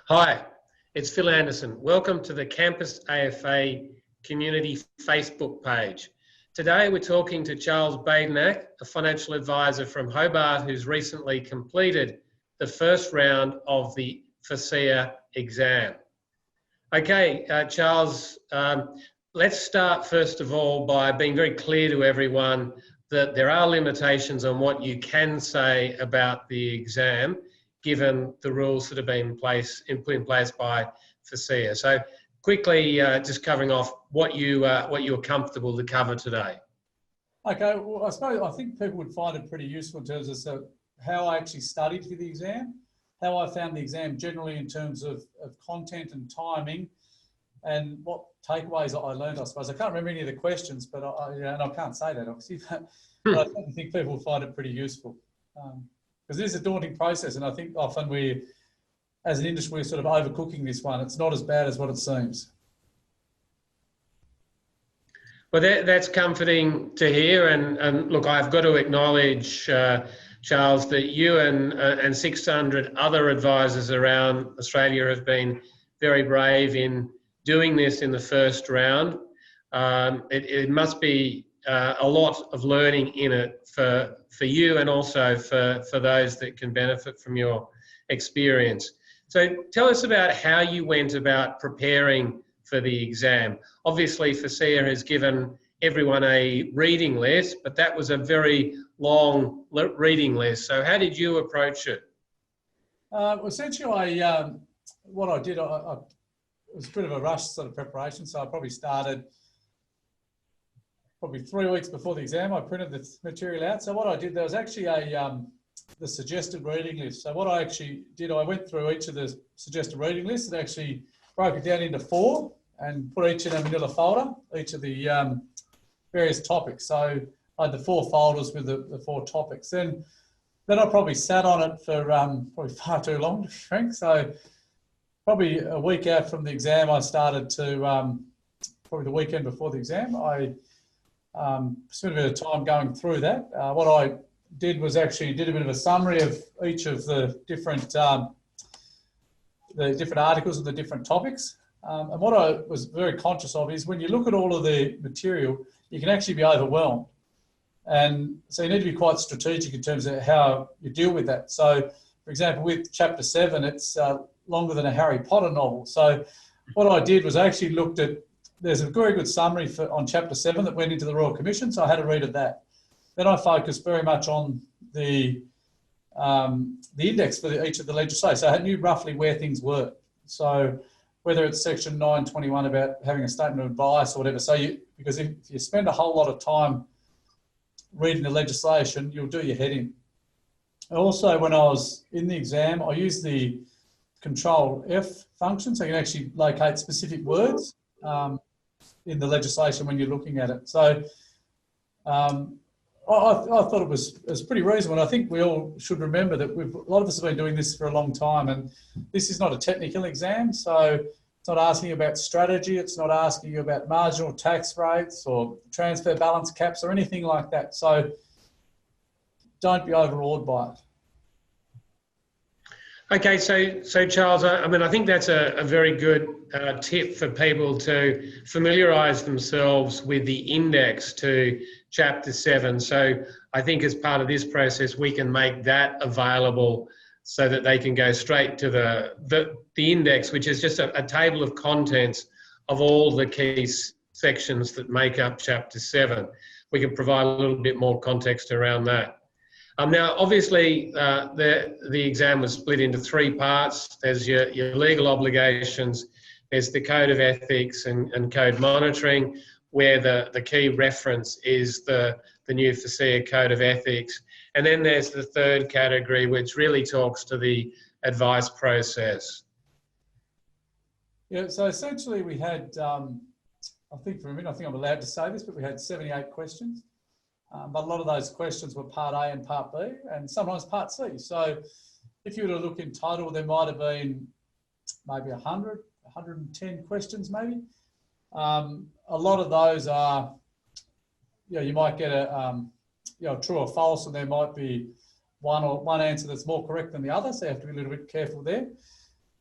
Hi, it's Phil Anderson. Welcome to the Campus AFA Community Facebook page. Today we're talking to Charles Badenack, a financial advisor from Hobart who's recently completed the first round of the FASEA exam. Okay, Charles, let's start first of all by being very clear to everyone that there are limitations on what you can say about the exam, given the rules that have been put in place by FASEA. So quickly, just covering off what you're comfortable to cover today. Okay, well, I think people would find it pretty useful in terms of how I actually studied for the exam, how I found the exam generally in terms of content and timing, and what takeaways I learned, I suppose. I can't remember any of the questions, but and I can't say that obviously, but I think people will find it pretty useful. Because it is a daunting process, and I think often we, as an industry, we're sort of overcooking this one. It's not as bad as what it seems. Well, that's comforting to hear, and look, I've got to acknowledge, Charles, that you and 600 other advisors around Australia have been very brave in doing this in the first round. It must be a lot of learning in it for you and also for those that can benefit from your experience. So tell us about how you went about preparing for the exam. Obviously, FASEA has given everyone a reading list, but that was a very long reading list. So how did you approach it? Essentially, what I did, it was a bit of a rush sort of preparation. So I probably started 3 weeks before the exam. I printed the material out. So what I did, there was actually the suggested reading list. So what I actually did, I went through each of the suggested reading lists and actually broke it down into 4 and put each in a manila folder, each of the various topics. So I had the 4 folders with the 4 topics. Then I probably sat on it for probably far too long, to be frank. So probably a week out from the exam, I started to, probably the weekend before the exam, I spent a bit of time going through that. What I did was actually did a bit of a summary of each of the different articles and the different topics. And what I was very conscious of is when you look at all of the material, you can actually be overwhelmed. And so you need to be quite strategic in terms of how you deal with that. So, for example, with chapter 7, it's longer than a Harry Potter novel. So what I did was I actually looked at, there's a very good summary on chapter 7 that went into the Royal Commission, so I had a read of that. Then I focused very much on the index for each of the legislation. So I knew roughly where things were. So whether it's section 921 about having a statement of advice or whatever. So because if you spend a whole lot of time reading the legislation, you'll do your head in. Also, when I was in the exam, I used the Control F function, so you can actually locate specific words in the legislation when you're looking at it. So I thought it was pretty reasonable. And I think we all should remember that a lot of us have been doing this for a long time, and this is not a technical exam. So it's not asking you about strategy. It's not asking you about marginal tax rates or transfer balance caps or anything like that. So don't be overawed by it. Okay, so Charles, I think that's a very good tip for people to familiarise themselves with the index to Chapter 7. So I think as part of this process, we can make that available so that they can go straight to the index, which is just a table of contents of all the key sections that make up Chapter 7. We can provide a little bit more context around that. Now, obviously, the exam was split into 3 parts. There's your legal obligations, there's the code of ethics and code monitoring, where the key reference is the new FASEA code of ethics. And then there's the 3rd category, which really talks to the advice process. Yeah, so essentially we had, I think I'm allowed to say this, but we had 78 questions. But a lot of those questions were part A and part B, and sometimes part C. So if you were to look in total, there might have been maybe 100, 110 questions maybe. A lot of those are, you might get a true or false, and there might be one answer that's more correct than the other, so you have to be a little bit careful there.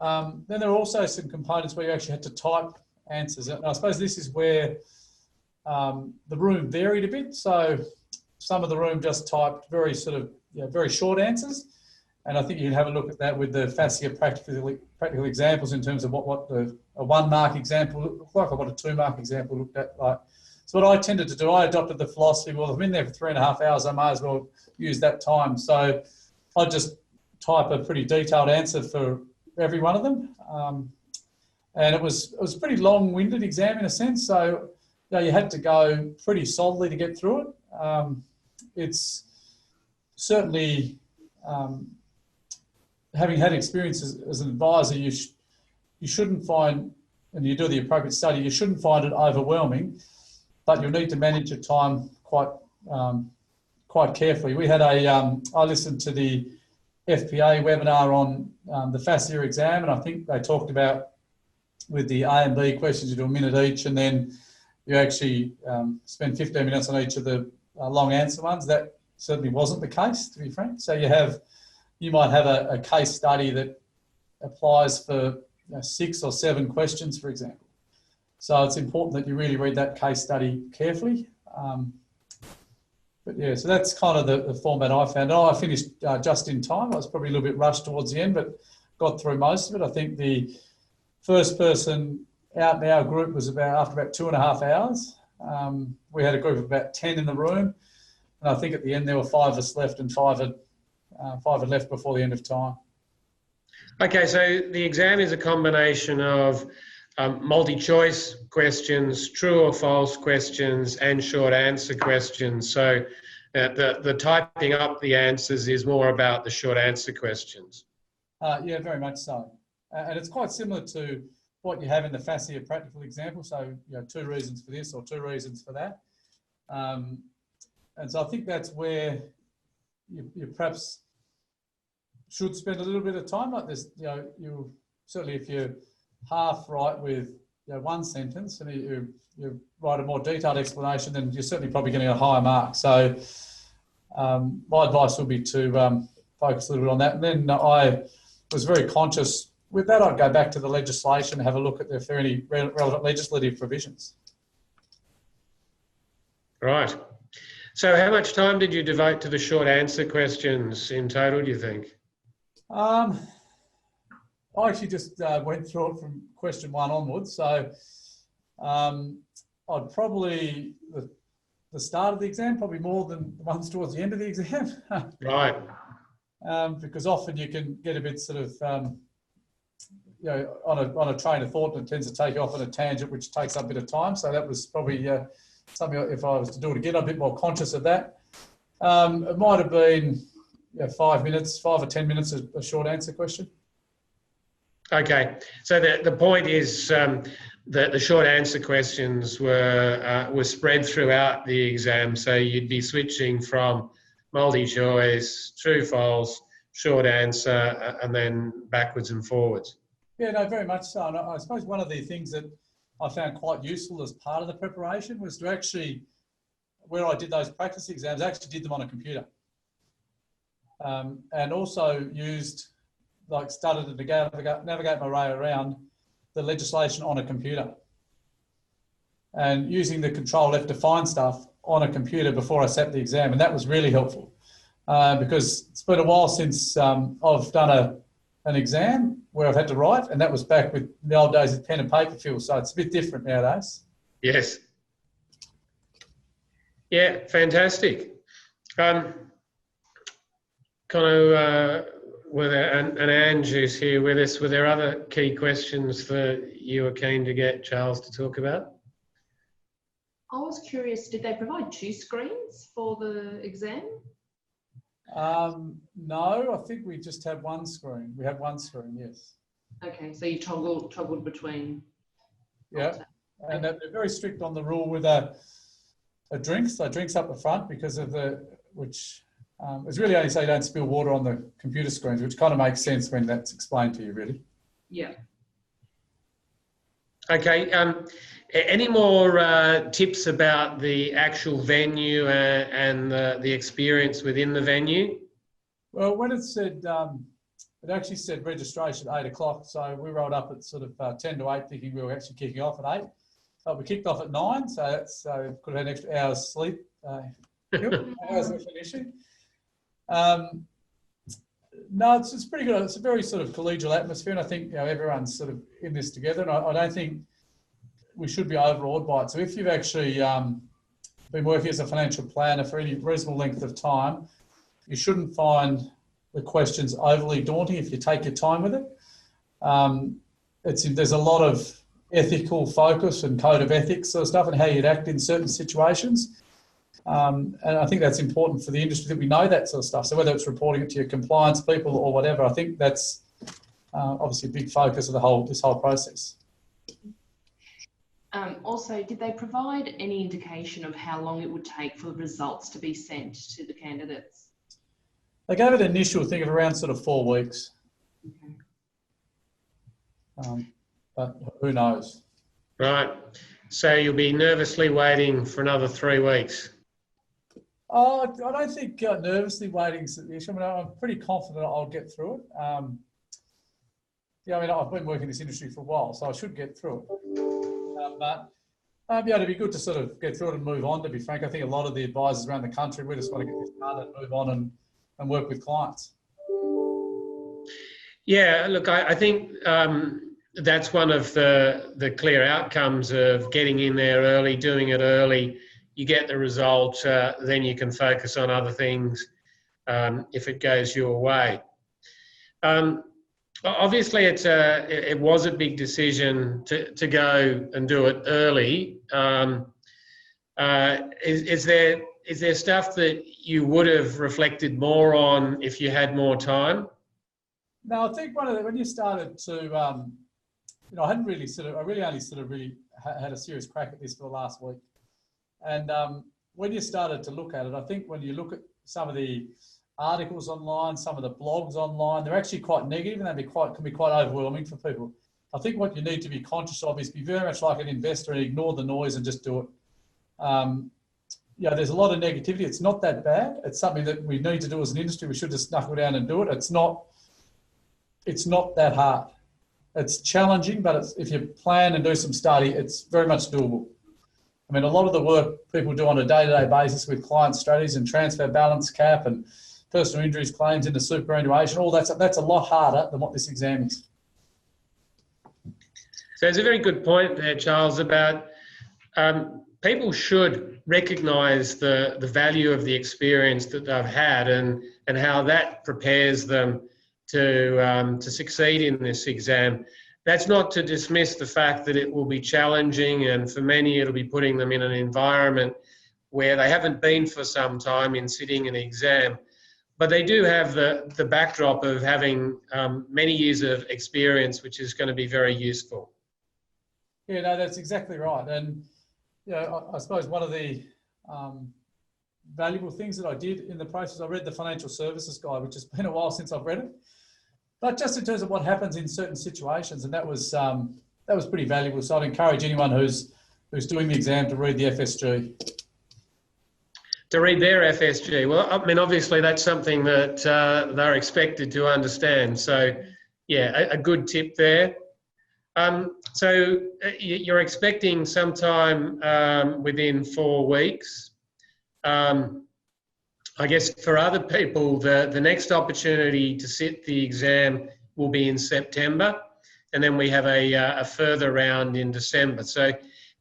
Then there are also some components where you actually had to type answers. And I suppose this is where the room varied a bit. So some of the room just typed very very short answers. And I think you can have a look at that with the FASEA practical examples in terms of what a 1 mark example looked like or what a 2 mark example looked at like. So what I tended to do, I adopted the philosophy, well, if I'm in there for 3.5 hours, I may as well use that time. So I just type a pretty detailed answer for every one of them. And it was a pretty long-winded exam in a sense. So you had to go pretty solidly to get through it. It's certainly, having had experience as an advisor, you shouldn't find, and you do the appropriate study, you shouldn't find it overwhelming, but you'll need to manage your time quite carefully. We had I listened to the FPA webinar on the FASEA exam, and I think they talked about with the A and B questions, you do a minute each, and then you actually spend 15 minutes on each of the long answer ones. That certainly wasn't the case, to be frank. So you might have a case study that applies for 6 or 7 questions, for example. So it's important that you really read that case study carefully. But yeah, so that's kind of the format I found. I finished just in time. I was probably a little bit rushed towards the end, but got through most of it. I think the first person out in our group was after about 2.5 hours. We had a group of about 10 in the room. And I think at the end there were 5 of us left and 5 had left before the end of time. Okay, so the exam is a combination of multi-choice questions, true or false questions, and short answer questions. So the typing up the answers is more about the short answer questions. Yeah, very much so. And it's quite similar to what you have in the FASEA practical example. So, 2 reasons for this or 2 reasons for that. And so I think that's where you perhaps should spend a little bit of time like this. You certainly, if you're half right with 1 sentence and you write a more detailed explanation, then you're certainly probably getting a higher mark. So my advice would be to focus a little bit on that. And then I was very conscious with that. I'd go back to the legislation and have a look at if there are any relevant legislative provisions. Right. So how much time did you devote to the short answer questions in total, do you think? I actually just went through it from question 1 onwards. So I'd probably, the start of the exam, probably more than the ones towards the end of the exam. Right. Because often you can get a bit sort of, on a train of thought that tends to take you off on a tangent, which takes up a bit of time. So that was probably something, if I was to do it again, I'm a bit more conscious of that. It might have been 5 or 10 minutes, a short answer question. Okay, so the point is that the short answer questions were spread throughout the exam, so you'd be switching from multi-choice, true, false, short answer, and then backwards and forwards. Yeah, no, very much so. And I suppose one of the things that I found quite useful as part of the preparation was to actually, where I did those practice exams, I actually did them on a computer. And also started to navigate my way around the legislation on a computer and using the control F to find stuff on a computer before I sat the exam. And that was really helpful because it's been a while since I've done an exam where I've had to write, and that was back with the old days of pen and paper, Phil. So it's a bit different nowadays. Yes. Yeah, fantastic. Were there, and Ange who's here with us, were there other key questions that you were keen to get Charles to talk about? I was curious, did they provide 2 screens for the exam? No, I think we just have 1 screen. We have 1 screen, yes. Okay, so you toggled between. Yeah, and they're very strict on the rule with a drink. So drinks up the front because of which it's really only so you don't spill water on the computer screens, which kind of makes sense when that's explained to you, really. Yeah. Okay. Any more tips about the actual venue and the experience within the venue? Well, when it said it actually said registration at 8 o'clock. So we rolled up at sort of 10 to 8 thinking we were actually kicking off at 8. But we kicked off at 9, so that's could have had an extra hour's sleep. Hours of finishing. No, it's pretty good. It's a very sort of collegial atmosphere, and I think everyone's sort of in this together. And I don't think we should be overawed by it. So if you've actually been working as a financial planner for any reasonable length of time, you shouldn't find the questions overly daunting if you take your time with it. There's a lot of ethical focus and code of ethics sort of stuff and how you'd act in certain situations. And I think that's important for the industry that we know that sort of stuff. So whether it's reporting it to your compliance people or whatever, I think that's obviously a big focus of this whole process. Also, did they provide any indication of how long it would take for the results to be sent to the candidates? They gave it an initial thing of around sort of 4 weeks. Okay. But who knows? Right. So you'll be nervously waiting for another 3 weeks. Oh, I don't think nervously waiting is the issue. I mean, I'm pretty confident I'll get through it. Yeah, I mean, I've been working in this industry for a while, so I should get through it. But yeah, it'd be good to sort of get through it and move on, to be frank. I think a lot of the advisors around the country, we just want to get this done and move on and work with clients. Yeah, look, I think that's one of the clear outcomes of getting in there early, doing it early. You get the result, then you can focus on other things if it goes your way. Obviously, it was a big decision to go and do it early. Is there stuff that you would have reflected more on if you had more time? No, I think when you started to, I hadn't really I really only had a serious crack at this for the last week. And when you started to look at it, I think when you look at some of the articles online, some of the blogs online, they're actually quite negative and can be quite overwhelming for people. I think what you need to be conscious of is be very much like an investor and ignore the noise and just do it. There's a lot of negativity. It's not that bad. It's something that we need to do as an industry. We should just knuckle down and do it. It's not that hard. It's challenging, but if you plan and do some study, it's very much doable. I mean, a lot of the work people do on a day-to-day basis with client strategies and transfer balance cap and personal injuries claims into superannuation, all that's a lot harder than what this exam is. So it's a very good point there, Charles, about people should recognise the value of the experience that they've had and how that prepares them to succeed in this exam. That's not to dismiss the fact that it will be challenging, and for many it'll be putting them in an environment where they haven't been for some time in sitting an exam. But they do have the backdrop of having many years of experience, which is going to be very useful. Yeah, no, that's exactly right. And I suppose one of the valuable things that I did in the process, I read the Financial Services Guide, which has been a while since I've read it. But just in terms of what happens in certain situations, and that was pretty valuable. So I'd encourage anyone who's doing the exam to read the FSG. To read their FSG. Well, I mean, obviously that's something that they're expected to understand. So, yeah, a good tip there. So you're expecting sometime within 4 weeks. I guess for other people, the next opportunity to sit the exam will be in September, and then we have a further round in December. So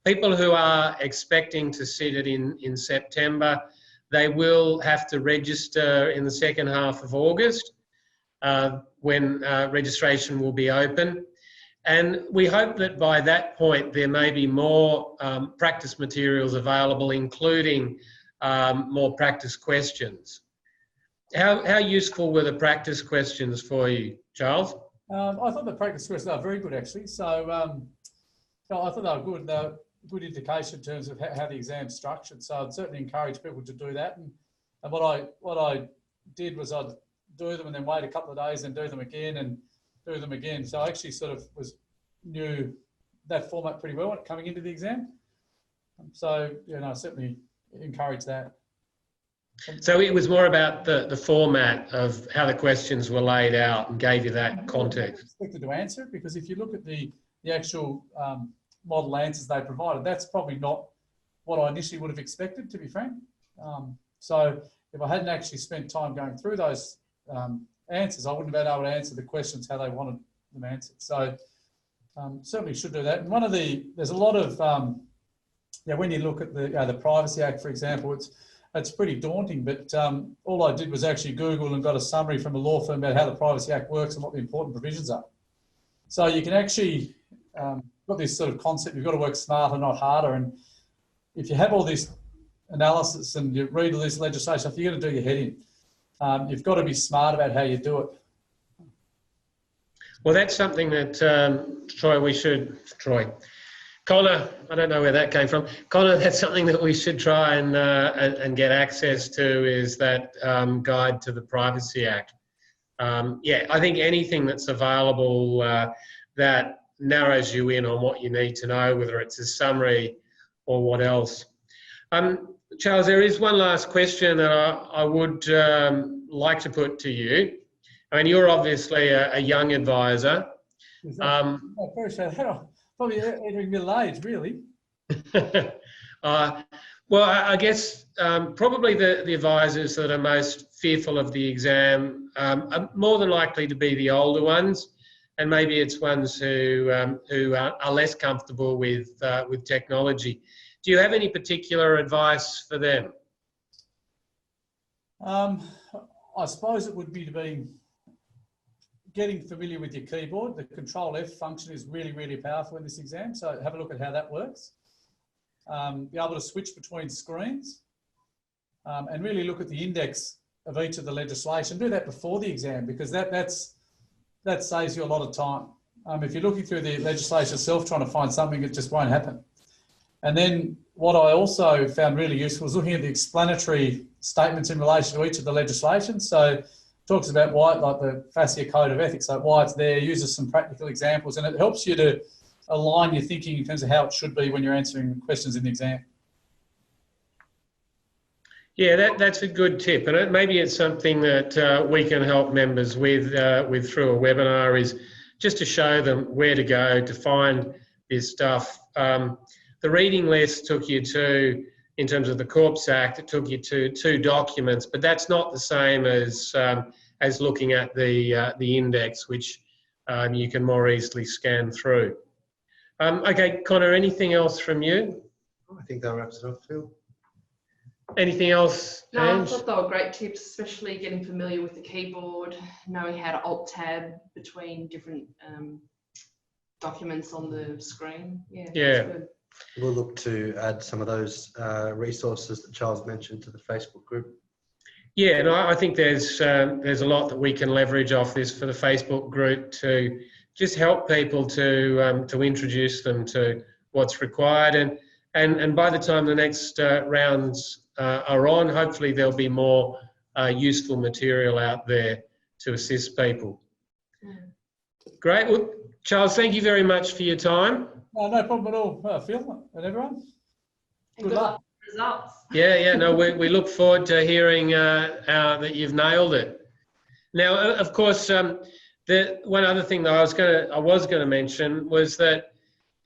people who are expecting to sit it in September, they will have to register in the second half of August when registration will be open. And we hope that by that point there may be more practice materials available, including more practice questions. How useful were the practice questions for you, Charles? I thought the practice questions are very good, actually. So I thought they were good. They're good indication in terms of how the exam's structured. So I'd certainly encourage people to do that. And what I did was I'd do them and then wait a couple of days and do them again and do them again. So I actually sort of knew that format pretty well coming into the exam. So, I certainly encourage that. So it was more about the format of how the questions were laid out and gave you that context. Expected to answer it, because if you look at the actual model answers they provided, that's probably not what I initially would have expected, to be frank. So if I hadn't actually spent time going through those answers, I wouldn't have been able to answer the questions how they wanted them answered. So certainly should do that. And there's a lot of, when you look at the Privacy Act, for example, it's pretty daunting, but all I did was actually Google and got a summary from a law firm about how the Privacy Act works and what the important provisions are. So you can actually, got this sort of concept, you've got to work smarter, not harder. And if you have all this analysis and you read all this legislation, you're going to do your head in. You've got to be smart about how you do it. Well, that's something that, Connor, I don't know where that came from. Connor, that's something that we should try and get access to, is that guide to the Privacy Act. I think anything that's available that narrows you in on what you need to know, whether it's a summary or what else. Charles, there is one last question that I would like to put to you. I mean, you're obviously a young advisor. I appreciate that. Probably entering middle age, really. Well, I guess probably the advisors that are most fearful of the exam are more than likely to be the older ones, and maybe it's ones who are less comfortable with technology. Do you have any particular advice for them? I suppose it would be to be getting familiar with your keyboard. The Control F function is really, really powerful in this exam, so have a look at how that works. Be able to switch between screens and really look at the index of each of the legislation. Do that before the exam, because that saves you a lot of time. If you're looking through the legislation itself trying to find something, it just won't happen. And then what I also found really useful was looking at the explanatory statements in relation to each of the legislation. So it talks about why, like the FASEA Code of Ethics, like why it's there, uses some practical examples, and it helps you to align your thinking in terms of how it should be when you're answering questions in the exam. Yeah, that's a good tip, and maybe it's something that we can help members with through a webinar, is just to show them where to go to find this stuff. The reading list took you to, in terms of the Corps Act, it took you to 2 documents, but that's not the same as looking at the index, which you can more easily scan through. Okay, Connor, anything else from you? I think that wraps it up, Phil. Anything else, No, I Ange? thought they were great tips, especially getting familiar with the keyboard, knowing how to alt-tab between different documents on the screen. Yeah. Good. We'll look to add some of those resources that Charles mentioned to the Facebook group. Yeah, no, I think there's a lot that we can leverage off this for the Facebook group to just help people to introduce them to what's required, and by the time the next rounds are on, hopefully there'll be more useful material out there to assist people. Great. Well, Charles, thank you very much for your time. No problem at all, Phil and everyone. And good luck with the results. Yeah, no, we look forward to hearing that you've nailed it. Now, of course, the one other thing that I was going to mention was that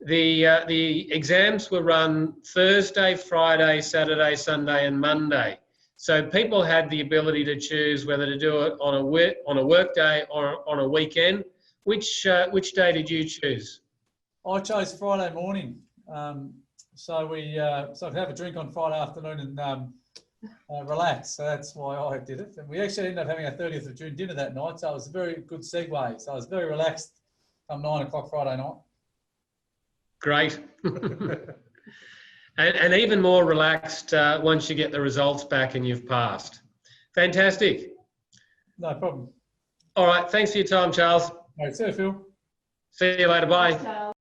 the exams were run Thursday, Friday, Saturday, Sunday, and Monday. So people had the ability to choose whether to do it on a work day or on a weekend. Which day did you choose? I chose Friday morning, so I could have a drink on Friday afternoon and relax. So that's why I did it. And we actually ended up having our 30th of June dinner that night, so it was a very good segue. So I was very relaxed come 9 o'clock Friday night. Great. and even more relaxed once you get the results back and you've passed. Fantastic. No problem. All right. Thanks for your time, Charles. All right, see you, Phil. See you later. Bye. Thanks, Charles.